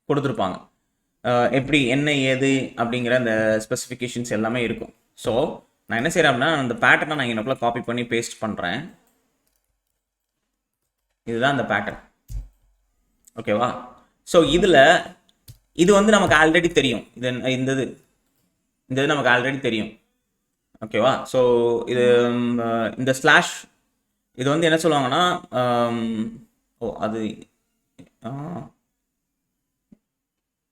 கொடுத்துருப்பாங்க. எப்படி என்ன ஏது அப்படிங்கிற அந்த ஸ்பெசிஃபிகேஷன்ஸ் எல்லாமே இருக்கும். ஸோ நான் என்ன செய்கிறேன் அப்படின்னா அந்த பேட்டர்னை நான் எனக்குள்ளே காப்பி பண்ணி பேஸ்ட் பண்ணுறேன். இதுதான் அந்த பேட்டர்ன். ஓகேவா? ஸோ இது வந்து நமக்கு ஆல்ரெடி தெரியும். இந்த இது நமக்கு ஆல்ரெடி தெரியும். ஓகேவா? ஸோ இந்த ஸ்லாஷ் இது வந்து என்ன சொல்லுவாங்கன்னா அது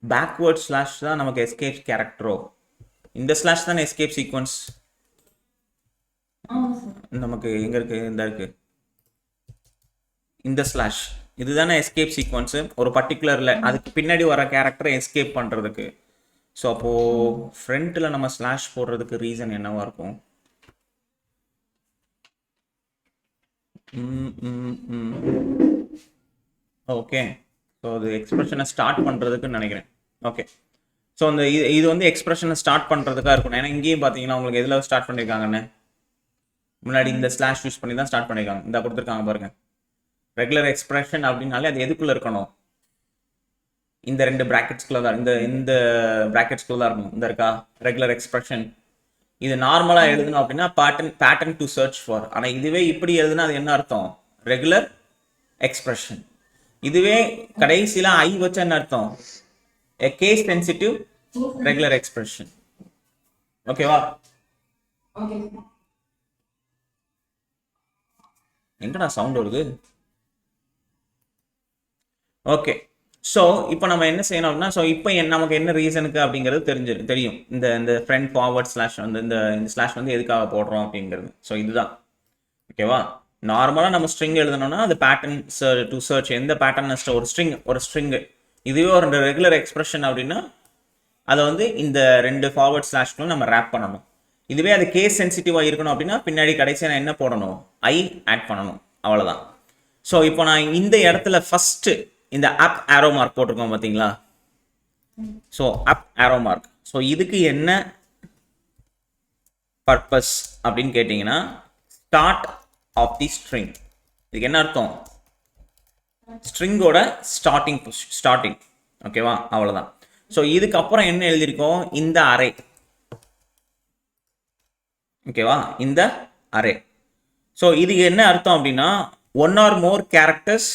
பேக்வேர்ட் ஸ்லாஷ் தான் நமக்கு எஸ்கேப் கேரக்டரோ. இந்த ஸ்லாஷ் தான் எஸ்கேப் சீக்வன்ஸ் நமக்கு எங்கே இருக்குது, இந்த இருக்குது இந்த ஸ்லாஷ். இதுதானே எஸ்கேப் சீக்வன்ஸு ஒரு பர்டிகுலரில் அதுக்கு பின்னாடி வர கேரக்டரை எஸ்கேப் பண்ணுறதுக்கு. ஸோ அப்போது ஃப்ரண்ட்டில் நம்ம ஸ்லாஷ் போடுறதுக்கு ரீசன் என்னவா இருக்கும்? ஓகே, ஸோ அது எக்ஸ்பிரஷனை ஸ்டார்ட் பண்ணுறதுக்குன்னு நினைக்கிறேன். ஓகே, ஸோ அந்த இது வந்து எக்ஸ்பிரஷனை ஸ்டார்ட் பண்ணுறதுக்காக இருக்கணும். ஏன்னா இங்கேயும் பார்த்தீங்கன்னா உங்களுக்கு எதில் ஸ்டார்ட் பண்ணியிருக்காங்கன்னு முன்னாடி இந்த ஸ்லாஷ் யூஸ் பண்ணி தான் ஸ்டார்ட் பண்ணியிருக்காங்க. இந்த கொடுத்துருக்காங்க பாருங்க, ரெகுலர் எக்ஸ்பிரஷன் அப்படின்னாலே அது எதுக்குள்ளே இருக்கணும், இந்த ரெண்டு ப்ராக்கெட்ஸ்குள்ளே தான், இந்த ப்ராக்கெட்ஸ்குள்ளே தான் இருக்கணும். இந்த இருக்கா ரெகுலர் எக்ஸ்பிரஷன். இது நார்மலாக எழுதணும் அப்படின்னா பேட்டர்ன் டு சர்ச் ஃபார். ஆனால் இதுவே இப்படி எழுதுனா அது என்ன அர்த்தம், ரெகுலர் எக்ஸ்பிரஷன். இதுவே கடைசியில் ஐ வச்சா என்ன அர்த்தம், a case sensitive regular expression. ஓகேவா? எங்கடா சவுண்ட் வருது? ஓகே, ஸோ இப்போ நம்ம என்ன செய்யணும்னா, ஸோ இப்போ நமக்கு என்ன ரீசனுக்கு அப்படிங்கிறது தெரியும். இந்த ஃப்ரண்ட் ஃபார்வர்ட் ஸ்லாஷ் வந்து இந்த ஸ்லாஷ் வந்து எதுக்காக போடுறோம் அப்படிங்கிறது. ஸோ இதுதான். ஓகேவா? நார்மலாக நம்ம ஸ்ட்ரிங் எழுதணும்னா அது பேட்டர்ன் டு சர்ச், எந்த பேட்டர்ன் ஒரு ஸ்ட்ரிங்கு. இதுவே ஒரு ரெகுலர் எக்ஸ்பிரஷன் அப்படின்னா அதை வந்து இந்த ரெண்டு ஃபார்வர்ட் ஸ்லாஷ்களும் நம்ம ரேப் பண்ணணும். இதுவே அது கேஸ் சென்சிட்டிவாக இருக்கணும் அப்படின்னா பின்னாடி கடைசியாக நான் என்ன போடணும், ஐ ஆட் பண்ணணும். அவ்வளோதான். ஸோ இப்போ நான் இந்த இடத்துல ஃபஸ்ட்டு இந்த அப் ஆரோ மார்க் போட்டிருக்கோம் பார்த்தீங்களா? So up arrow mark. So இதுக்கு என்ன பர்பஸ் அப்படின்னு கேட்டிங்கன்னா, ஸ்டார்ட் ஆஃப் தி ஸ்ட்ரிங். இதுக்கு என்ன அர்த்தம், ஸ்ட்ரிங்கோட ஸ்டார்டிங். ஓகேவா? அவ்வளோதான். ஸோ இதுக்கப்புறம் என்ன எழுதியிருக்கோம், இந்த அரே. ஓகேவா? இந்த அரே. ஸோ இதுக்கு என்ன அர்த்தம் அப்படின்னா, ஒன் ஆர் மோர் கேரக்டர்ஸ்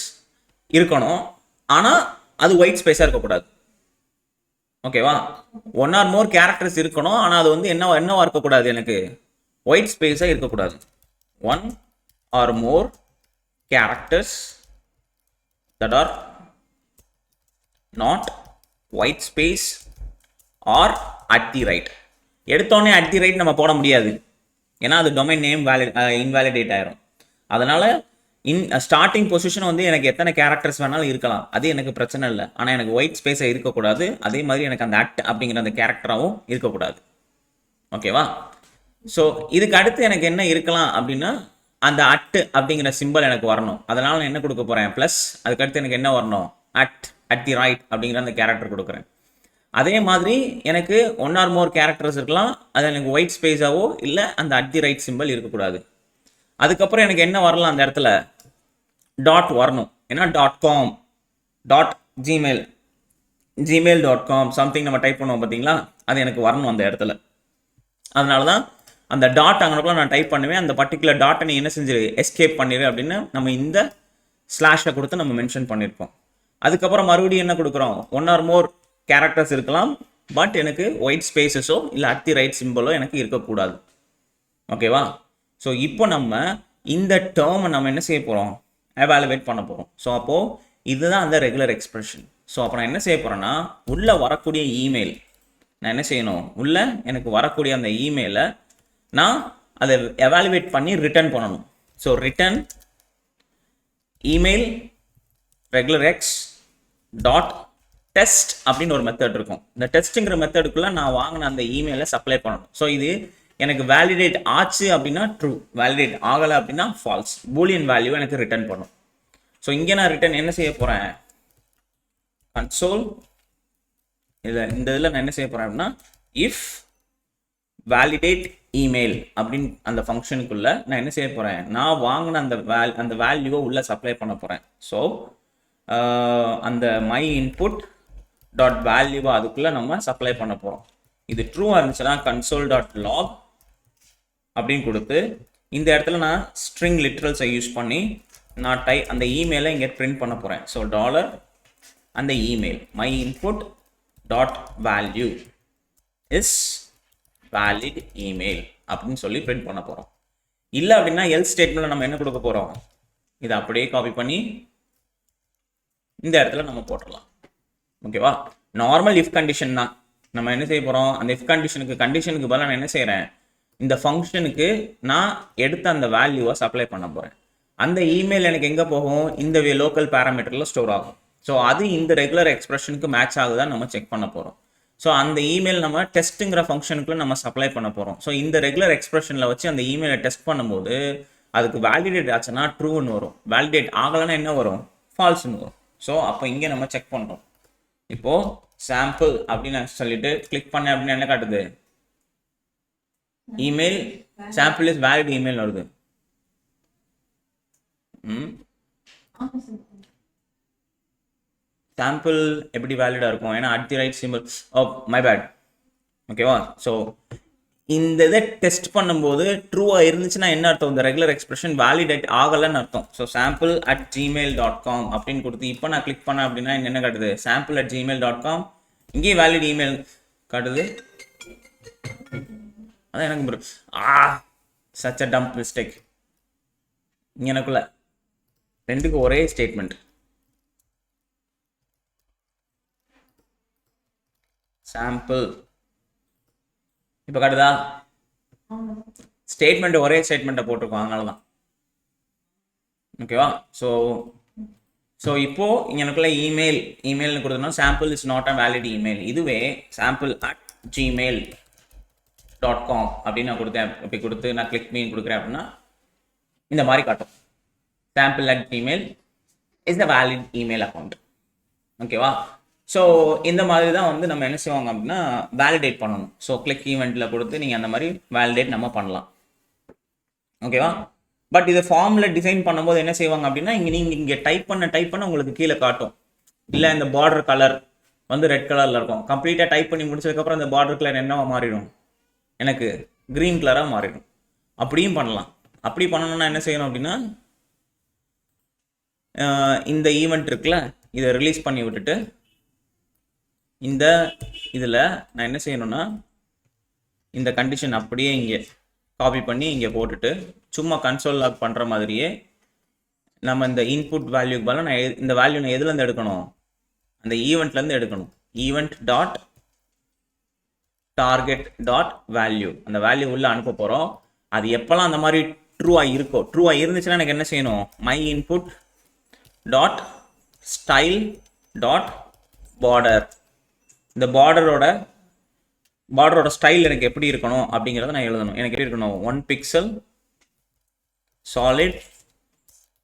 இருக்கணும், ஆனால் அது ஒயிட் ஸ்பேஸாக இருக்கக்கூடாது. ஓகேவா? ஒன் ஆர் மோர் கேரக்டர்ஸ் இருக்கணும், ஆனால் அது வந்து என்னவா இருக்கக்கூடாது, எனக்கு ஒயிட் ஸ்பேஸாக இருக்கக்கூடாது. One or more characters that are not white space or at the right. எடுத்தோடனே at the right நம்ம போட முடியாது, ஏன்னா அது டொமைன் நேம் இன்வாலிடேட் ஆயிரும். அதனால ஸ்டார்டிங் பொசிஷன் வந்து எனக்கு எத்தனை கேரக்டர்ஸ் வேணாலும் இருக்கலாம், அது எனக்கு பிரச்சனை இல்லை. ஆனால் எனக்கு ஒயிட் ஸ்பேஸாக இருக்கக்கூடாது. அதே மாதிரி எனக்கு அந்த அட் அப்படிங்கிற அந்த கேரக்டராகவும் இருக்கக்கூடாது. ஓகேவா? ஸோ இதுக்கு அடுத்து எனக்கு என்ன இருக்கலாம் அப்படின்னா, அந்த அட் அப்படிங்கிற சிம்பிள் எனக்கு வரணும். அதனால நான் என்ன கொடுக்க போகிறேன், ப்ளஸ் அதுக்கடுத்து எனக்கு என்ன வரணும், அட் தி ரைட் அப்படிங்கிற அந்த கேரக்டர் கொடுக்குறேன். அதே மாதிரி எனக்கு ஒன் ஆர் மோர் கேரக்டர்ஸ் இருக்கலாம், அது எனக்கு ஒயிட் ஸ்பேஸாவோ இல்லை அந்த அட் தி ரைட் சிம்பிள் இருக்கக்கூடாது. அதுக்கப்புறம் எனக்கு என்ன வரலாம், அந்த இடத்துல டாட் வரணும். ஏன்னா .com .gmail.com சம்திங் நம்ம டைப் பண்ணுவோம் பார்த்தீங்களா, அது எனக்கு வரணும் அந்த இடத்துல. அதனால தான் அந்த டாட் அங்கனக்குள்ள நான் டைப் பண்ணுவேன். அந்த பர்டிகுலர் டாட்டை நீ என்ன செஞ்சிரு, எஸ்கேப் பண்ணிடு அப்படின்னு நம்ம இந்த ஸ்லாஷை கொடுத்து நம்ம மென்ஷன் பண்ணியிருப்போம். அதுக்கப்புறம் மறுபடியும் என்ன கொடுக்குறோம், 1 or more கேரக்டர்ஸ் இருக்கலாம், பட் எனக்கு ஒயிட் ஸ்பேசஸோ இல்லை அட் தி ரைட் சிம்பிளோ எனக்கு இருக்கக்கூடாது. ஓகேவா? ஸோ இப்போ நம்ம இந்த டேர்மை நம்ம என்ன செய்ய போகிறோம், எவாலுவேட் பண்ண போகிறோம். ஸோ அப்போது இதுதான் அந்த ரெகுலர் எக்ஸ்பிரஷன். ஸோ அப்போ நான் என்ன செய்ய போகிறேன்னா, உள்ளே வரக்கூடிய இமெயில் நான் என்ன செய்யணும், உள்ளே எனக்கு வரக்கூடிய அந்த இமெயிலை நான் அதை எவாலுவேட் பண்ணி ரிட்டர்ன் பண்ணணும். So return email regular X dot test அப்படின்னு ஒரு மெத்தட் இருக்கும். இந்த டெஸ்ட்டுங்கிற மெத்தடுக்குள்ளே நான் வாங்கின அந்த இமெயிலை சப்ளை பண்ணணும். ஸோ இது எனக்கு வேலிடேட் ஆச்சு அப்படின்னா ட்ரூ, வேலிடேட் ஆகலை அப்படின்னா ஃபால்ஸ், பூலியன் வேல்யூ எனக்கு ரிட்டர்ன் பண்ணும். ஸோ இங்கே நான் ரிட்டர்ன் என்ன செய்ய போகிறேன், கன்சோல் இந்த இதில் நான் என்ன செய்ய போகிறேன் அப்படின்னா இஃப் வேலிடேட் இமெயில் அப்படின்னு அந்த ஃபங்க்ஷனுக்குள்ளே நான் என்ன செய்ய போகிறேன், நான் வாங்கின அந்த வேல்யூவை உள்ளே சப்ளை பண்ண போகிறேன். ஸோ அந்த மை இன்புட் டாட் வேல்யூவை அதுக்குள்ளே நம்ம சப்ளை பண்ண போகிறோம். இது ட்ரூவாக இருந்துச்சுன்னா கன்சோல் டாட் லாக் அப்படின்னு கொடுத்து இந்த இடத்துல நான் ஸ்ட்ரிங் லிட்ரல்ஸை யூஸ் பண்ணி நான் அந்த இமெயிலை இங்கே பிரிண்ட் பண்ண போகிறேன். ஸோ டாலர் அந்த email my input dot value is valid email அப்படின்னு சொல்லி பிரிண்ட் பண்ண போகிறோம். இல்லை அப்படின்னா எல்ஸ் ஸ்டேட்மெண்ட்டில் நம்ம என்ன கொடுக்க போகிறோம், இதை அப்படியே காப்பி பண்ணி இந்த இடத்துல நம்ம போட்டுடலாம். ஓகேவா? நார்மல் இஃப் கண்டிஷன் தான் நம்ம என்ன செய்ய போகிறோம், அந்த இஃப் கண்டிஷனுக்கு பதிலாக நான் என்ன செய்கிறேன், இந்த ஃபங்க்ஷனுக்கு நான் எடுத்த அந்த வேல்யூவை சப்ளை பண்ண போகிறேன். அந்த இமெயில் எனக்கு எங்கே போகும், இந்த லோக்கல் பேராமீட்டரில் ஸ்டோர் ஆகும். ஸோ அது இந்த ரெகுலர் எக்ஸ்பிரஷனுக்கு மேட்ச் ஆகுதான் நம்ம செக் பண்ண போகிறோம். ஸோ அந்த இமெயில் நம்ம டெஸ்ட்டுங்கிற ஃபங்க்ஷனுக்குள்ள நம்ம சப்ளை பண்ண போகிறோம். ஸோ இந்த ரெகுலர் எக்ஸ்பிரஷனில் வச்சு அந்த இமெயிலை டெஸ்ட் பண்ணும்போது அதுக்கு வேலிடேட் ஆச்சுன்னா ட்ரூன்னு வரும், வேலிடேட் ஆகலைன்னா என்ன வரும், ஃபால்ஸ்ன்னு வரும். ஸோ அப்போ இங்கே நம்ம செக் பண்ணுறோம். இப்போது சாம்பிள் அப்படின்னு சொல்லிட்டு கிளிக் பண்ண அப்படின்னு என்ன காட்டுது, email sample is valid email வருது. சாம்பிள் எப்படி வேலிடாக இருக்கும், ஏன்னா at the rate symbol. Oh my bad. ஓகேவா? ஸோ இந்த இதை டெஸ்ட் பண்ணும்போது ட்ரூவாக இருந்துச்சுன்னா என்ன அர்த்தம், இந்த ரெகுலர் எக்ஸ்பிரஷன் வேலிடேட் ஆகலைன்னு அர்த்தம். ஸோ sample@gmail.com அப்படின்னு கொடுத்து இப்போ நான் கிளிக் பண்ணேன் அப்படின்னா என்ன காட்டுது, sample@gmail.com. இங்கேயும் வேலிட் இமெயில் காட்டுது. அதான் எனக்கு சச் அ டம்ப் மிஸ்டேக். எனக்குள்ள ரெண்டுக்கு ஒரே ஸ்டேட்மெண்ட். சாம்பிள் இப்போ காட்டுதா, ஸ்டேட்மெண்ட் ஒரே ஸ்டேட்மெண்ட்டை போட்டிருக்கோம், அதனால தான். ஓகேவா? ஸோ இப்போ எனக்குள்ள இமெயில்னு கொடுத்தோம்னா sample is not a valid email. இதுவே sample@gmail.com அப்படின்னு நான் கொடுத்தேன், இப்படி கொடுத்து நான் கிளிக் மீன் கொடுக்குறேன் அப்படின்னா இந்த மாதிரி காட்டும், sample@gmail is the valid email account. ஓகேவா? ஸோ இந்த மாதிரி தான் வந்து நம்ம என்ன செய்வாங்க அப்படின்னா வேலிடேட் பண்ணணும். ஸோ கிளிக் ஈவெண்ட்டில் கொடுத்து நீங்கள் அந்த மாதிரி வேலிடேட் நம்ம பண்ணலாம். ஓகேவா? பட் இதை ஃபார்மில் டிசைன் பண்ணும்போது என்ன செய்வாங்க அப்படின்னா நீங்கள் இங்கே டைப் பண்ண உங்களுக்கு கீழே காட்டும். இல்லை இந்த பார்டர் கலர் வந்து ரெட் கலரில் இருக்கும். கம்ப்ளீட்டாக டைப் பண்ணி முடிச்சதுக்கப்புறம் அந்த பார்டர் கலர் என்னவா மாறிடும், எனக்கு க்ரீன் கலராக மாறிடும். அப்படியும் பண்ணலாம். அப்படி பண்ணணும்னா என்ன செய்யணும் அப்படின்னா இந்த ஈவெண்ட் இருக்குல்ல, இதை ரிலீஸ் பண்ணி விட்டுட்டு இந்த இதில் நான் என்ன செய்யணும்னா இந்த கண்டிஷன் அப்படியே இங்கே காப்பி பண்ணி இங்கே போட்டுட்டு சும்மா கன்சோல் லாக் பண்ணுற மாதிரியே நம்ம இந்த இன்புட் வேல்யூக்கு பதிலாக நான் இந்த வேல்யூ நான் எதுலேருந்து எடுக்கணும், அந்த ஈவெண்ட்லேருந்து எடுக்கணும். Event dot target dot value, அந்த வேல்யூ உள்ளே அனுப்ப போகிறோம். அது எப்போல்லாம் அந்த மாதிரி ட்ரூவாக இருக்கோ, ட்ரூவாக இருந்துச்சுன்னா எனக்கு என்ன செய்யணும், my input dot style dot border, இந்த பார்டரோட ஸ்டைல் எனக்கு எப்படி இருக்கணும் அப்படிங்கிறத நான் எழுதணும். எனக்கு எப்படி இருக்கணும், 1 pixel சாலிட்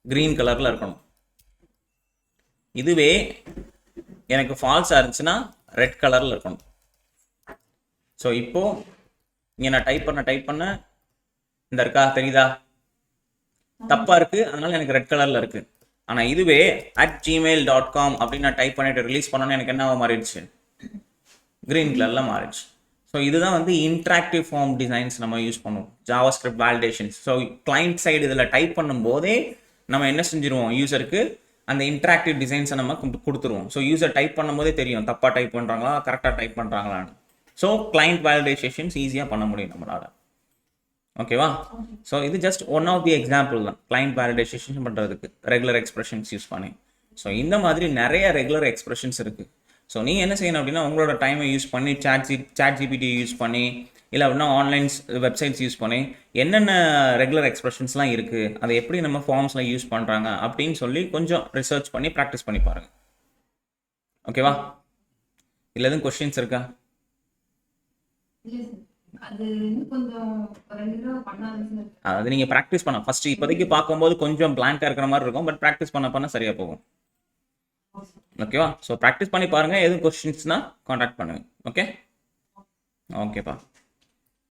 கிரீன் கலரில் இருக்கணும். இதுவே எனக்கு ஃபால்ஸாக இருந்துச்சுன்னா ரெட் கலரில் இருக்கணும். ஸோ இப்போது இங்கே நான் டைப் பண்ண இந்த இருக்கா தெரியுதா, தப்பாக இருக்குது, அதனால எனக்கு ரெட் கலரில் இருக்குது. ஆனால் இதுவே @gmail.com அப்படின்னு நான் டைப் பண்ணிட்டு ரிலீஸ் பண்ணோன்னு எனக்கு என்ன மாறிடுச்சு, கிரீன் கலரில் மாறிடுச்சு. ஸோ இதுதான் வந்து இன்ட்ராக்டிவ் ஃபார்ம் டிசைன்ஸ் நம்ம யூஸ் பண்ணுவோம், JavaScript validations. So client side இதில் டைப் பண்ணும்போதே நம்ம என்ன செஞ்சுருவோம், யூசருக்கு அந்த இன்ட்ராக்டிவ் டிசைன்ஸை நம்ம கொடுத்துருவோம். ஸோ யூசர் டைப் பண்ணும்போதே தெரியும் தப்பாக டைப் பண்ணுறாங்களா கரெக்டாக டைப் பண்ணுறாங்களான்னு. ஸோ கிளைண்ட் வேலிடேஷன்ஸ் ஈஸியாக பண்ண முடியும் நம்மளால். ஓகேவா? ஸோ இது just one of the example தான் கிளைண்ட் வேலிடேஷன் பண்ணுறதுக்கு ரெகுலர் எக்ஸ்பிரஷன்ஸ் யூஸ் பண்ணி. ஸோ இந்த மாதிரி நிறைய ரெகுலர் எக்ஸ்பிரஷன்ஸ் இருக்குது. ஸோ நீங்கள் என்ன செய்யணும் அப்படின்னா உங்களோட டைமை யூஸ் பண்ணி சாட் ஜிபிடி யூஸ் பண்ணி இல்லை அப்படின்னா ஆன்லைன் வெப்சைட்ஸ் யூஸ் பண்ணி என்னென்ன ரெகுலர் எக்ஸ்பிரஷன்ஸ்லாம் இருக்குது, அதை எப்படி நம்ம ஃபார்ம்ஸில் யூஸ் பண்ணுறாங்க அப்படின்னு சொல்லி கொஞ்சம் ரிசர்ச் பண்ணி ப்ராக்டிஸ் பண்ணி பாருங்கள். ஓகேவா? இல்லை எதுவும் கொஸ்டின்ஸ் இருக்கா? அது நீங்கள் ப்ராக்டிஸ் பண்ண ஃபஸ்ட்டு இப்போதைக்கு பார்க்கும்போது கொஞ்சம் பிளாங்காக இருக்கிற மாதிரி இருக்கும், பட் ப்ராக்டிஸ் பண்ண சரியாக போகும். ஓகேவா? ஸோ ப்ராக்டிஸ் பண்ணி பாருங்கள். எதுவும் கொஸ்டின்ஸ்னால் காண்டாக்ட் பண்ணுங்கள். ஓகேப்பா.